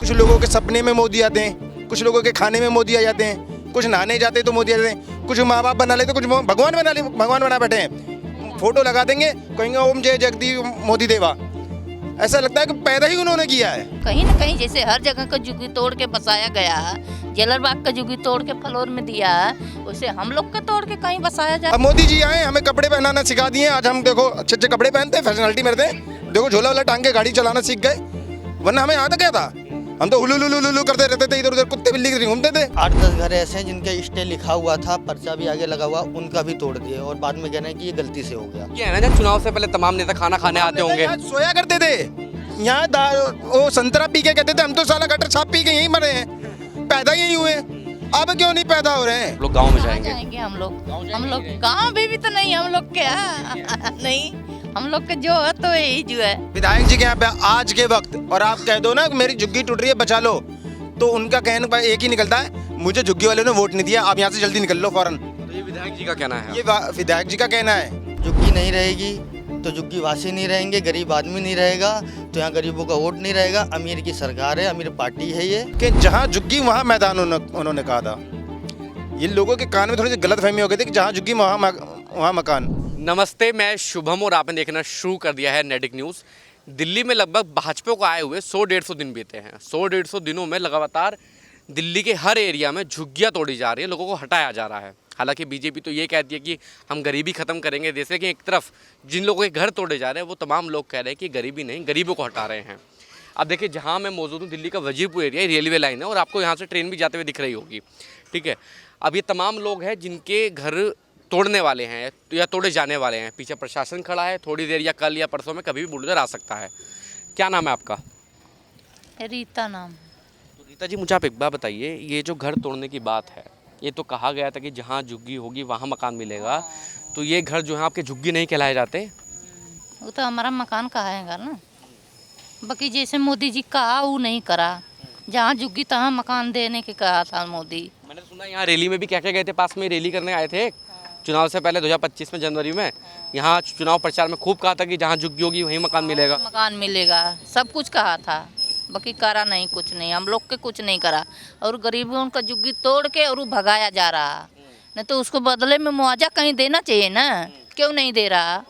कुछ लोगों के सपने में मोदी आते हैं, कुछ लोगों के खाने में मोदी आ जाते हैं, कुछ नहाने जाते तो मोदी आ जाते हैं, कुछ माँ बाप बना लेते, कुछ भगवान बना बैठे हैं। फोटो लगा देंगे, कहेंगे ओम जय जगदी मोदी देवा। ऐसा लगता है कि पैदा ही उन्होंने किया है। कहीं न कहीं जैसे हर जगह का झुग्गी तोड़ के बसाया गया, जेलरबाग का झुग्गी तोड़ के फ्लोर में दिया, वैसे हम लोग का तोड़ के कहीं बसाया जाए। अब मोदी जी आए, हमें कपड़े पहनाना सिखा दिए। आज हम देखो अच्छे अच्छे कपड़े पहनते हैं, फैशनलिटी में रहते हैं। देखो झोला वाला टांग के गाड़ी चलाना सीख गए, वरना हमें आता क्या था? हम तो हुलू करते रहते थे, इधर उधर कुत्ते बिल्ली की तरह घूमते थे। 8-10 घर ऐसे हैं जिनके स्टे लिखा हुआ था, पर्चा भी आगे लगा हुआ, उनका भी तोड़ दिए और बाद में कह रहे हैं कि ये गलती से हो गया। ये है ना, जब चुनाव से पहले तमाम नेता खाना खाने आते होंगे। यहाँ सोया करते थे, यहाँ वो संतरा पी के कहते थे हम तो साला गटर छाप पी के यहीं मरे हैं, पैदा यहीं हुए। अब क्यों नहीं पैदा हो रहे हैं? लोग गांव में कहाँ जाएंगे। हम लोग गाँव भी तो नहीं, हम लोग क्या नहीं, हम लोग के जो है तो यही जो है। विधायक जी के यहाँ पे आज के वक्त और आप कह दो ना मेरी झुग्गी टूट रही है बचा लो, तो उनका कहना एक ही निकलता है, मुझे झुग्गी वाले ने वोट नहीं दिया, आप यहाँ से जल्दी निकल लो फौरन। तो ये विधायक जी का कहना है। ये विधायक जी का कहना है। झुग्गी नहीं रहेगी तो झुग्गी वासी नहीं रहेंगे, गरीब आदमी नहीं रहेगा तो यहाँ गरीबों का वोट नहीं रहेगा। अमीर की सरकार है, अमीर पार्टी है ये। कि जहाँ झुग्गी वहाँ मैदान उन्होंने कहा था। ये लोगों के कान में थोड़ी सी गलतफहमी हो गई थी कि जहाँ झुग्गी वहाँ मकान। नमस्ते, मैं शुभम और आपने देखना शुरू कर दिया है नेटिक न्यूज़। दिल्ली में लगभग भाजपा को आए हुए 100-150 दिन बीते हैं। 100-150 दिनों में लगातार दिल्ली के हर एरिया में झुग्गियाँ तोड़ी जा रही है, लोगों को हटाया जा रहा है। हालांकि बीजेपी तो ये कहती है कि हम गरीबी ख़त्म करेंगे देश में, कि एक तरफ जिन लोगों के घर तोड़े जा रहे हैं वो तमाम लोग कह रहे हैं कि गरीबी नहीं, गरीबों को हटा रहे हैं। अब देखिए, जहाँ मैं मौजूद हूँ दिल्ली का वजीरपुर एरिया, रेलवे लाइन है और आपको यहाँ से ट्रेन भी जाते हुए दिख रही होगी, ठीक है। अब ये तमाम लोग हैं जिनके घर तोड़ने वाले हैं या तोड़े जाने वाले हैं। पीछे प्रशासन खड़ा है, थोड़ी देर या कल या परसों में कभी भी बुलडोजर आ सकता है। क्या नाम है आपका? रीता नाम। तो रीता जी, मुझे आप एक बात बताइए, ये जो घर तोड़ने की बात है, ये तो कहा गया था कि जहाँ झुग्गी होगी वहाँ मकान मिलेगा, तो ये घर जो है आपके झुग्गी नहीं कहलाए जाते? वो तो हमारा मकान कहा है ना, बाकी जैसे मोदी जी कहा वो नहीं करा, जहाँ झुग्गी तहाँ मकान देने के कहा था मोदी। मैंने सुना यहाँ रैली में भी क्या क्या गए थे, पास में रैली करने आए थे चुनाव से पहले 2025 में जनवरी में, यहाँ चुनाव प्रचार में खूब कहा था कि जहाँ झुग्गी होगी वहीं मकान मिलेगा। मकान मिलेगा, सब कुछ कहा था, बाकी करा नहीं, कुछ नहीं, हम लोग के कुछ नहीं करा। और गरीबों का झुग्गी तोड़ के और वो भगाया जा रहा, नहीं तो उसको बदले में मुआवजा कहीं देना चाहिए ना, क्यों नहीं दे रहा?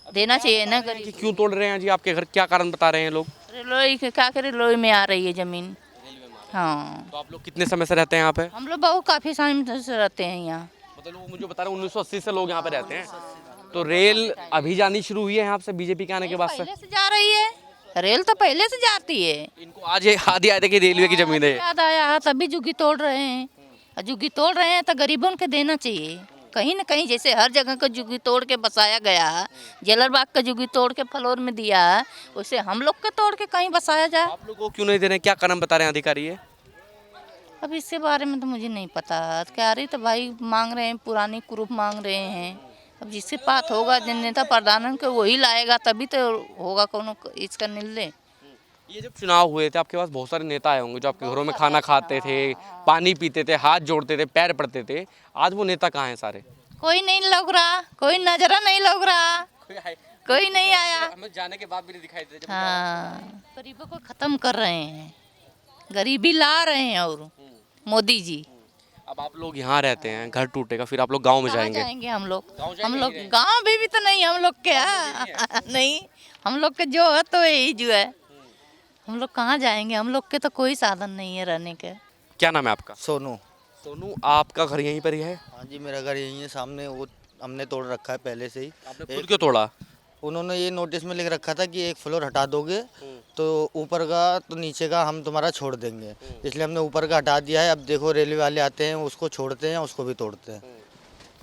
देना चाहिए ना। कि क्यों तोड़ रहे हैं जी आपके घर, क्या कारण बता रहे हैं लोग? रेलवे क्या करे, रेलवे में आ रही है ज़मीन। हाँ, तो आप लोग कितने समय से रहते हैं यहाँ पे? हम लोग बहुत काफ़ी समय से रहते हैं यहाँ। मतलब लोग मुझे बता रहे हैं 1980 से लोग यहाँ पे रहते हैं। तो रेल अभी जानी शुरू हुई है यहाँ से बीजेपी के आने के बाद से? पहले से जा रही है, रेल तो पहले से जाती है। इनको आज ये याद आया था कि रेलवे की जमीन है। याद आया है, तभी झुग्गी तोड़ रहे हैं। और झुग्गी तोड़ रहे हैं तो गरीबों के देना चाहिए। कहीं न कहीं जैसे हर जगह का झुग्गी तोड़ के बसाया गया, जेलरबाग का झुग्गी तोड़ के फ्लोर में दिया, वैसे हम लोग का तोड़ के कहीं बसाया जाए। आप लोग को क्यों नहीं दे रहे हैं, क्या कारण बता रहे हैं अधिकारी ये? अब इसके बारे में तो मुझे नहीं पता। कह रही तो भाई मांग रहे हैं, पुरानी ग्रुप मांग रहे हैं। अब जिससे बात होगा जिन नेता प्रधान के वही लाएगा, तभी तो होगा कोनो इसका निर्णय। ये जब चुनाव हुए थे आपके पास बहुत सारे नेता आए होंगे जो आपके घरों में खाना खाते थे, पानी पीते थे, हाथ जोड़ते थे, पैर पड़ते थे। आज वो नेता कहाँ हैं सारे? कोई नहीं लग रहा, कोई नजरा नहीं लग रहा, कोई नहीं आया। हमें जाने के बाद भी नहीं दिखाई देते। हाँ, गरीबों को खत्म कर रहे हैं, गरीबी ला रहे हैं और मोदी जी। अब आप लोग यहाँ रहते हैं, घर टूटेगा, फिर आप लोग गांव में कहाँ जाएंगे? जाएंगे हम लोग गांव भी तो नहीं, हम लोग क्या नहीं, हम लोग के जो है तो यही जो है, हम लोग कहाँ जाएंगे? हम लोग के तो कोई साधन नहीं है रहने के। क्या नाम है आपका? सोनू। सोनू, आपका घर यहीं पर ही है? हाँ जी, मेरा घर यहीं है सामने, वो हमने तोड़ रखा है पहले से ही। आपने खुद क्यों तोड़ा? उन्होंने ये नोटिस में लिख रखा था कि एक फ्लोर हटा दोगे तो ऊपर का तो नीचे का हम तुम्हारा छोड़ देंगे, इसलिए हमने ऊपर का हटा दिया है। अब देखो रेलवे वाले आते हैं, उसको छोड़ते हैं, उसको भी तोड़ते हैं।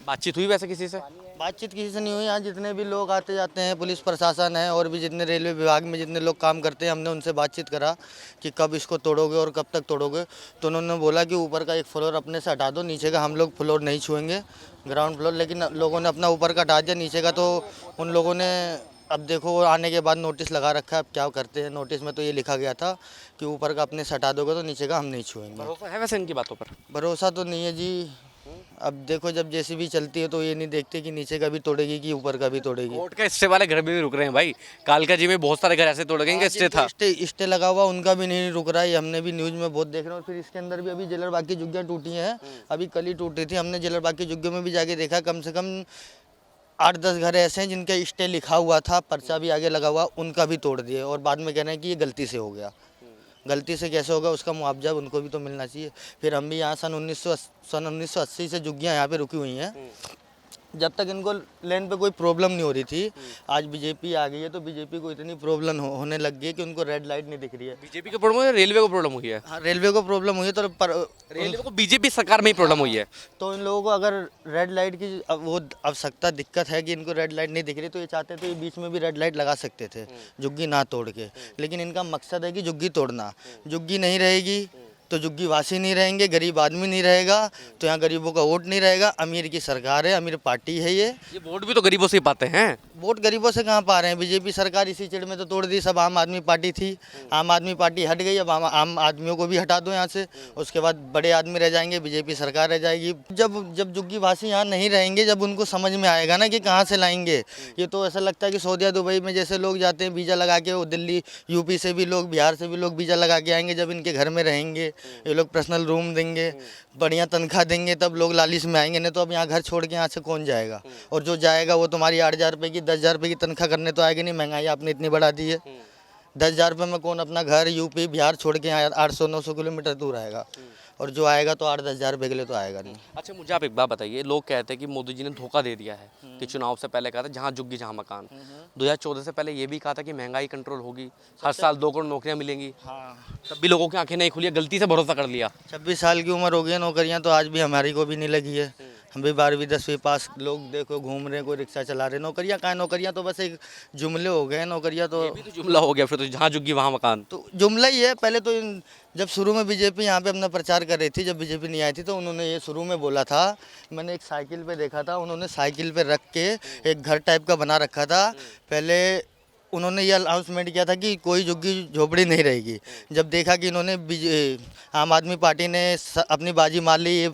बातचीत हुई वैसे किसी से? बातचीत किसी से नहीं हुई। यहाँ जितने भी लोग आते जाते हैं, पुलिस प्रशासन है और भी जितने रेलवे विभाग में जितने लोग काम करते हैं, हमने उनसे बातचीत करा कि कब इसको तोड़ोगे और कब तक तोड़ोगे। तो उन्होंने बोला कि ऊपर का एक फ्लोर अपने से हटा दो, नीचे का हम लोग फ्लोर नहीं छुएंगे, ग्राउंड फ्लोर। लेकिन लोगों ने अपना ऊपर का हटा दिया, नीचे का तो उन लोगों ने अब देखो आने के बाद नोटिस लगा रखा है। अब क्या करते हैं, नोटिस में तो ये लिखा गया था कि ऊपर का अपने से हटा दोगे तो नीचे का हम नहीं छुएंगे। भरोसा है वैसे इनकी बातों पर? भरोसा तो नहीं है जी, अब देखो जब जेसीबी चलती है तो ये नहीं देखते कि नीचे का भी तोड़ेगी कि ऊपर का भी तोड़ेगी। कोर्ट का स्टे वाले घर भी रुक रहे हैं भाई। कालका जी में बहुत सारे घर ऐसे तोड़ गए इनका स्टे था। स्टे लगा हुआ उनका भी नहीं रुक रहा है, ये हमने भी न्यूज़ में बहुत देख रहे हैं। और फिर इसके अंदर भी अभी जेलरबाग की झुग्गियाँ टूटी हैं, अभी कल ही टूटी थी। हमने जेलरबाग की झुग्गियों में भी जाके देखा, कम से कम 8-10 घर ऐसे हैं जिनका स्टे लिखा हुआ था, पर्चा भी आगे लगा हुआ, उनका भी तोड़ दिए और बाद में कह रहे हैं कि ये गलती से हो गया। गलती से कैसे होगा, उसका मुआवजा उनको भी तो मिलना चाहिए। फिर हम भी यहाँ सन 1980 से झुग्गियाँ यहाँ पे रुकी हुई हैं, जब तक इनको लैंड पे कोई प्रॉब्लम नहीं हो रही थी। आज बीजेपी आ गई है तो बीजेपी को इतनी प्रॉब्लम होने लग गई है कि उनको रेड लाइट नहीं दिख रही है। बीजेपी को प्रॉब्लम है, रेलवे को प्रॉब्लम हुई है। हाँ, रेलवे को प्रॉब्लम हुई है तो रेलवे को बीजेपी सरकार में ही प्रॉब्लम हुई है। तो इन लोगों को अगर रेड लाइट की वो आवश्यकता दिक्कत है कि इनको रेड लाइट नहीं दिख रही, तो ये चाहते थे बीच में भी रेड लाइट लगा सकते थे झुग्गी ना तोड़ के। लेकिन इनका मकसद है कि झुग्गी तोड़ना। झुग्गी नहीं रहेगी तो झुग्गी वासी नहीं रहेंगे, गरीब आदमी नहीं रहेगा, तो यहाँ गरीबों का वोट नहीं रहेगा। अमीर की सरकार है, अमीर पार्टी है ये वोट भी तो गरीबों से ही पाते हैं। वोट गरीबों से कहाँ पा रहे हैं। बीजेपी सरकार इसी चिड़ में तो तोड़ दी। सब आम आदमी पार्टी थी, आम आदमी पार्टी हट गई, अब आम आदमियों को भी हटा दो यहाँ से। उसके बाद बड़े आदमी रह जाएंगे, बीजेपी सरकार रह जाएगी। जब झुग्गी वासी यहाँ नहीं रहेंगे, जब उनको समझ में आएगा ना कि कहाँ से लाएंगे। ये तो ऐसा लगता है कि सऊदी दुबई में जैसे लोग जाते हैं वीज़ा लगा के, वो दिल्ली यूपी से भी लोग, बिहार से भी लोग वीज़ा लगा के आएंगे। जब इनके घर में रहेंगे, ये लोग पर्सनल रूम देंगे, बढ़िया तनख्वाह देंगे, तब लोग लालच में आएंगे। नहीं तो अब यहाँ घर छोड़ के यहाँ से कौन जाएगा। और जो जाएगा वो तुम्हारी 8,000 रुपये की 10,000 रुपये की तनख्वाह करने तो आएगी नहीं। महंगाई आपने इतनी बढ़ा दी है, 10,000 रुपये में कौन अपना घर यूपी बिहार छोड़ के यहाँ 800-900 किलोमीटर दूर आएगा। और जो आएगा तो 8-10 हज़ार रुपये के लिए तो आएगा नहीं। अच्छा मुझे आप एक बात बताइए, लोग कहते हैं कि मोदी जी ने धोखा दे दिया है कि चुनाव से पहले कहा था जहाँ झुग्गी जहाँ मकान। 2014 से पहले ये भी कहा था कि महंगाई कंट्रोल होगी, हर साल 2 करोड़ नौकरियाँ मिलेंगी। तब भी लोगों की आंखें नहीं खुली, गलती से भरोसा कर लिया। 26 साल की उम्र हो गई है, नौकरियाँ तो आज भी हमारी को भी नहीं लगी है। हम भी 12वीं 10वीं पास, लोग देखो घूम रहे हैं, कोई रिक्शा चला रहे। नौकरियाँ कहाँ, नौकरियाँ तो बस एक जुमले हो गए हैं। नौकरियाँ तो ये भी तो जुमला हो गया फिर, तो जहाँ झुग्गी वहाँ मकान। तो जुमला ही है। पहले तो जब शुरू में बीजेपी यहाँ पे अपना प्रचार कर रही थी, जब बीजेपी नहीं आई थी, तो उन्होंने ये शुरू में बोला था। मैंने एक साइकिल पे देखा था, उन्होंने साइकिल पे रख के एक घर टाइप का बना रखा था। पहले उन्होंने ये अनाउंसमेंट किया था कि कोई झुग्गी झोपड़ी नहीं रहेगी। जब देखा कि इन्होंने आम आदमी पार्टी ने अपनी बाजी मार ली, ये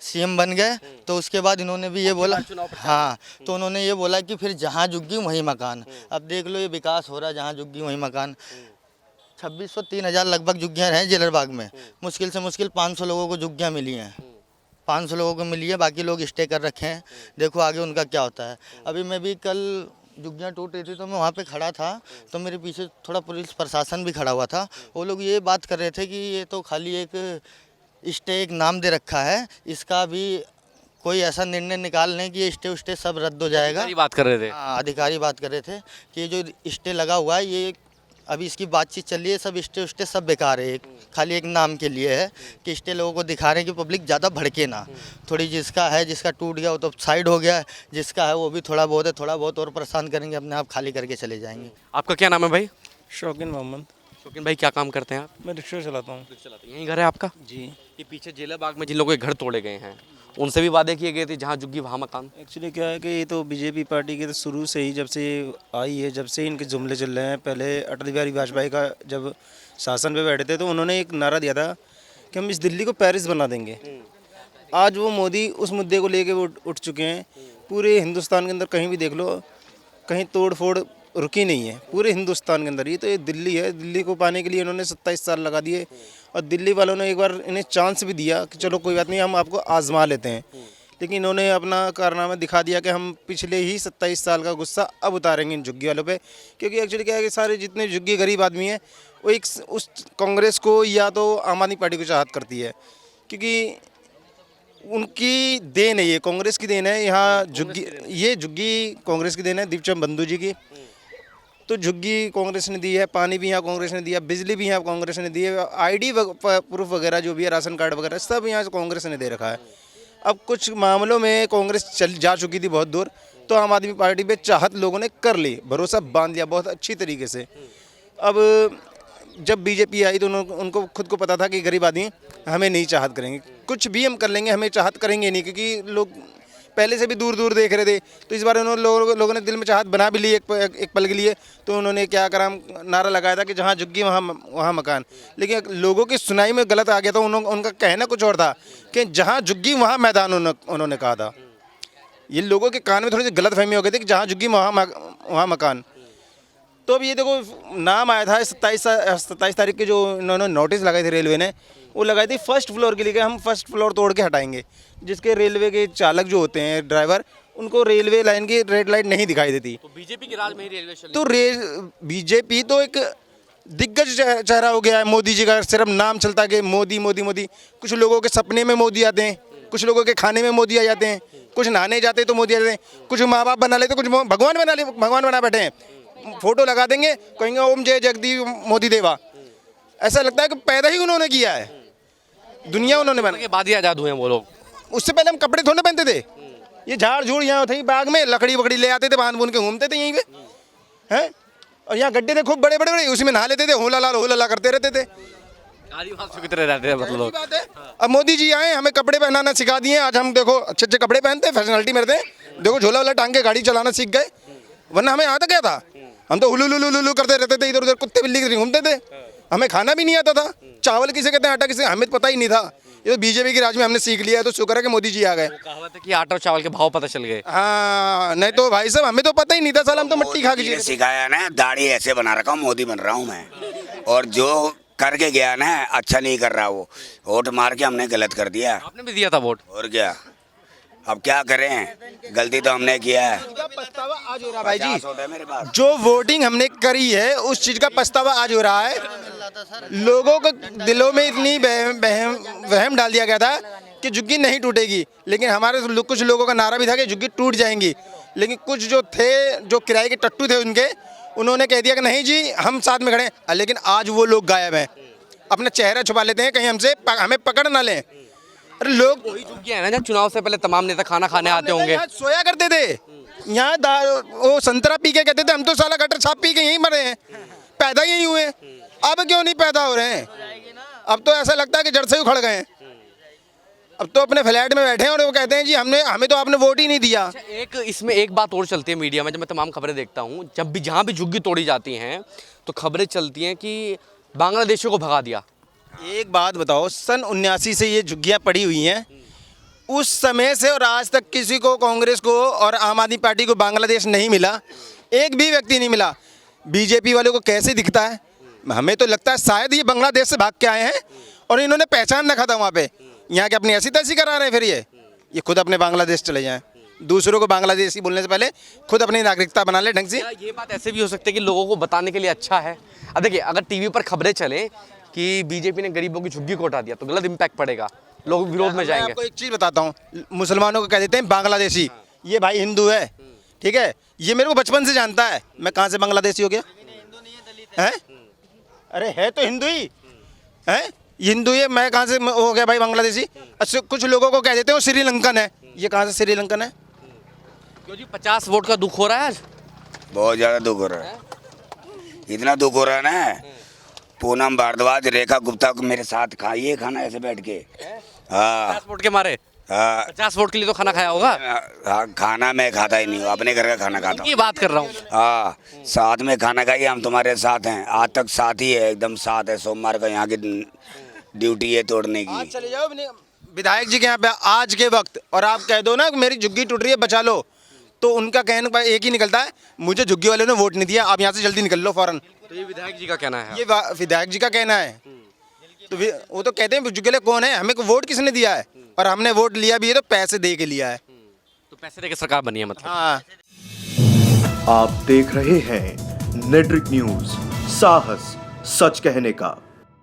सीएम बन गए, तो उसके बाद इन्होंने भी ये बोला, हाँ, तो उन्होंने ये बोला कि फिर जहाँ झुग्गी वहीं मकान। अब देख लो ये विकास हो रहा है, जहाँ झुग्गी वहीं मकान। 2600-3000 लगभग झुग्गियाँ हैं जेलरबाग में। मुश्किल से मुश्किल 500 लोगों को झुग्गियाँ मिली हैं, 500 लोगों को मिली है, बाकी लोग स्टे कर रखे हैं। देखो आगे उनका क्या होता है। अभी मैं भी कल झुग्गियाँ टूट रही थी तो मैं वहाँ पे खड़ा था, तो मेरे पीछे थोड़ा पुलिस प्रशासन भी खड़ा हुआ था। वो लोग ये बात कर रहे थे कि ये तो खाली एक स्टे, एक नाम दे रखा है, इसका भी कोई ऐसा निर्णय निकाल लें कि ये स्टे उस्टे सब रद्द हो जाएगा। बात कर रहे थे, हाँ, अधिकारी बात कर रहे थे कि जो स्टे लगा हुआ है, ये अभी इसकी बातचीत चल रही है, सब स्टे उस्टे सब बेकार है, खाली एक नाम के लिए है कि स्टे लोगों को दिखा रहे हैं कि पब्लिक ज़्यादा भड़के ना। थोड़ी जिसका है, जिसका टूट गया वो तो साइड हो गया है, जिसका है वो भी थोड़ा बहुत है, थोड़ा बहुत और परेशान करेंगे, अपने आप खाली करके चले जाएंगे। आपका क्या नाम है भाई? शौकीन मोहम्मद। शौकीन भाई क्या काम करते हैं आप? मैं रिक्शा चलाता हूँ। यहीं घर है आपका? जी। ये पीछे जेलरबाग में जिन लोगों के घर तोड़े गए हैं, उनसे भी वादे किए गए थे जहाँ झुग्गी वहाँ मकान। एक्चुअली क्या है कि ये तो बीजेपी पार्टी के तो शुरू से ही, जब से आई है, जब से इनके जुमले चल रहे हैं। पहले अटल बिहारी वाजपेयी का जब शासन पे बैठे थे तो उन्होंने एक नारा दिया था कि हम इस दिल्ली को पेरिस बना देंगे। आज वो मोदी उस मुद्दे को लेके वो उठ चुके हैं। पूरे हिंदुस्तान के अंदर कहीं भी देख लो, कहीं तोड़ फोड़ रुकी नहीं है पूरे हिंदुस्तान के अंदर। ये तो ये दिल्ली है, दिल्ली को पाने के लिए इन्होंने 27 साल लगा दिए। और दिल्ली वालों ने एक बार इन्हें चांस भी दिया कि चलो कोई बात नहीं, हम आपको आजमा लेते हैं। लेकिन इन्होंने अपना कारनामा दिखा दिया कि हम पिछले ही 27 साल का गुस्सा अब उतारेंगे इन झुग्गी वालों पे। क्योंकि एक्चुअली क्या है कि सारे जितने झुग्गी गरीब आदमी हैं वो एक उस कांग्रेस को या तो आम आदमी पार्टी को चाहत करती है, क्योंकि उनकी देन है, ये कांग्रेस की देन है। यहाँ झुग्गी, ये झुग्गी कांग्रेस की देन है, दीपचंद बंधु जी की। तो झुग्गी कांग्रेस ने दी है, पानी भी यहाँ कांग्रेस ने दिया, बिजली भी यहाँ कांग्रेस ने दी है, आईडी प्रूफ वगैरह जो भी है, राशन कार्ड वगैरह सब यहाँ से कांग्रेस ने दे रखा है। अब कुछ मामलों में कांग्रेस चल जा चुकी थी बहुत दूर, तो आम आदमी पार्टी पे चाहत लोगों ने कर ली, भरोसा बांध लिया बहुत अच्छी तरीके से। अब जब बीजेपी आई तो उनको खुद को पता था कि गरीब आदमी हमें नहीं चाहत करेंगे, कुछ भी हम कर लेंगे हमें चाहत करेंगे नहीं, क्योंकि लोग पहले से भी दूर दूर देख रहे थे। तो इस बार उन्होंने लोगों ने दिल में चाहत बना भी ली एक पल के लिए। तो उन्होंने क्या करा, नारा लगाया था कि जहाँ झुग्गी वहाँ मकान। लेकिन लोगों की सुनाई में गलत आ गया था। उनका कहना कुछ और था कि जहाँ झुग्गी वहाँ मैदान उन्होंने कहा था। ये लोगों के कान में थोड़ी सी गलत फहमी हो गई थी कि जहाँ झुग्गी वहाँ मकान। तो अब ये देखो नाम आया था 27 तारीख के, जो इन्होंने नोटिस लगाई थी रेलवे ने, वो लगाई थी फर्स्ट फ्लोर के लिए कि हम फर्स्ट फ्लोर तोड़ के हटाएंगे। जिसके रेलवे के चालक जो होते हैं, ड्राइवर, उनको रेलवे लाइन की रेड लाइट नहीं दिखाई देती। तो बीजेपी के राज में ही रेलवे चली। तो बीजेपी तो एक दिग्गज चेहरा हो गया है मोदी जी का। सिर्फ नाम चलता है कि मोदी मोदी मोदी। कुछ लोगों के सपने में मोदी आते हैं, कुछ लोगों के खाने में मोदी आ जाते हैं, कुछ नहाने जाते तो मोदी आ जाते हैं, कुछ माँ बाप बना लेते, कुछ भगवान बना बैठे हैं। फोटो लगा देंगे, कहेंगे ओम जय जगदी मोदी देवा। ऐसा लगता है कि पैदा ही उन्होंने किया है, दुनिया उन्होंने बनाई। के बाद ही आजाद हुए हैं वो लोग। उससे पहले हम कपड़े थोड़े पहनते थे। ये झाड़ झूड़ यहाँ थे बाग में, लकड़ी वकड़ी ले आते थे, बांध बूंद के घूमते थे यहीं पे हैं। और यहाँ गड्ढे थे खूब बड़े बड़े, उसी में नहा लेते थे, होला ला करते रहते थे। आदिवासियों की तरह रहते हैं मतलब लोग। बात है। अब मोदी जी आए, हमें कपड़े पहनाना सिखा दिए। आज हम देखो अच्छे अच्छे कपड़े पहनते हैं, फैशनलिटी में रहते हैं। देखो झोला वाला टांग के गाड़ी चलाना सीख गए, वरना हमें आता क्या था? हम तो हुलू करते रहते थे, इधर उधर कुत्ते बिल्ली की घूमते थे। हमें खाना भी नहीं आता था। चावल किसे कहते हैं, आटा किसे, हमें पता ही नहीं था। ये तो बीजेपी के राज में हमने सीख लिया है। तो शुक्र है कि मोदी जी आ गए। कहावत है कि आटा और चावल के भाव पता चल गए। हाँ, नहीं तो भाई साहब हमें तो पता ही नहीं था। साल हम तो मट्टी खा के सिखाया ना, दाढ़ी ऐसे बना रखा हूँ, मोदी बन रहा हूँ मैं। और जो करके गया ना, अच्छा नहीं कर रहा वो। वोट मार के हमने गलत कर दिया। आपने भी दिया था वोट। और क्या, अब क्या करें, गलती तो हमने किया है। पछतावा आज हो रहा है भाई 50 वोट है मेरे पास। जी। जो वोटिंग हमने करी है उस चीज का पछतावा आज हो रहा है। लोगों को दिलों में इतनी वहम डाल दिया गया था कि झुग्गी नहीं टूटेगी। लेकिन हमारे कुछ लोगों का नारा भी था कि झुग्गी टूट जाएंगी। लेकिन कुछ जो थे, जो किराए के टट्टू थे उनके, उन्होंने कह दिया कि नहीं जी हम साथ में खड़े हैं। लेकिन आज वो लोग गायब हैं, अपना चेहरा छुपा लेते हैं कहीं हमें पकड़ ना लें। अरे लोग वही झुग्गियां है ना जब चुनाव से पहले तमाम नेता खाना खाने आते होंगे। यहाँ सोया करते थे, यहाँ वो संतरा पी के कहते थे हम तो साला गटर छाप पी के यहीं मरे हैं, पैदा ही नहीं हुए। अब क्यों नहीं पैदा हो रहे हैं? अब तो ऐसा लगता है कि जड़ से उखड़ गए हैं। अब तो अपने फ्लैट में बैठे हैं और वो कहते हैं जी हमें तो आपने वोट ही नहीं दिया। एक इसमें एक बात और चलती है मीडिया में, जब मैं तमाम खबरें देखता हूँ, जब भी जहाँ भी झुग्गी तोड़ी जाती हैं तो खबरें चलती हैं कि बांग्लादेशियों को भगा दिया। एक बात बताओ, सन 79 से ये झुग्गियाँ पड़ी हुई हैं। उस समय से और आज तक किसी को, कांग्रेस को और आम आदमी पार्टी को बांग्लादेश नहीं मिला, एक भी व्यक्ति नहीं मिला। बीजेपी वालों को कैसे दिखता है? हमें तो लगता है शायद ये बांग्लादेश से भाग के आए हैं और इन्होंने पहचान रखा था वहाँ पे। यहाँ के अपनी ऐसी तैसी करा रहे हैं। फिर ये खुद अपने बांग्लादेश चले जाएं, दूसरों को बांग्लादेशी बोलने से पहले खुद अपनी नागरिकता बना ले ढंग से। ये बात ऐसे भी हो सकती है कि लोगों को बताने के लिए अच्छा है। अब देखिए, अगर टीवी पर खबरें चलें कि बीजेपी ने गरीबों की झुग्गी को हटा दिया तो गलत इम्पैक्ट पड़ेगा, लोग विरोध में मैं जाएंगे। आपको एक चीज़ बताता हूँ, मुसलमानों को कह देते हैं बांग्लादेशी। ये भाई हिंदू है, ठीक है, ये मेरे को बचपन से जानता है। मैं कहाँ से बांग्लादेशी हो गया? हैं? अरे है तो हिंदू ही है, हिंदू है, मैं कहाँ से हो गया भाई बांग्लादेशी? अच्छा, कुछ लोगों को कह देते हैं श्रीलंकन है। ये कहाँ से श्रीलंकन है? क्यों जी 50 वोट का दुख हो रहा है आज? बहुत ज़्यादा दुख हो रहा है, इतना दुख हो रहा है ना। पूनम भारद्वाज, रेखा गुप्ता को मेरे साथ खाइए खाना ऐसे बैठ के। हाँ 50 वोट के मारे। हाँ 50 वोट के लिए तो खाना खाया होगा। हाँ, खाना मैं खाता ही नहीं हूँ, अपने घर का खाना खाता हूँ। की बात कर रहा हूँ। हाँ, साथ में खाना खाइए, हम तुम्हारे साथ हैं, आज तक साथ ही है, एकदम साथ है। सोमवार का यहाँ की ड्यूटी है तोड़ने आज की। चले जाओ विधायक जी के यहाँ पे आज के वक्त और आप कह दो ना कि मेरी झुग्गी टूट रही है बचा लो, तो उनका कहना एक ही निकलता है, मुझे झुग्गी वालों ने वोट नहीं दिया, आप यहाँ से जल्दी निकल लो फौरन। तो ये विधायक जी का कहना है। ये विधायक जी का कहना है। तो वो तो कहते हैं झुग्गी वाले कौन है, हमें को वोट किसने दिया है, और हमने वोट लिया भी है तो पैसे दे के लिया है। तो पैसे देके सरकार बनी है मतलब। हाँ, आप देख रहे हैं नेट्रिक न्यूज, साहस सच कहने का।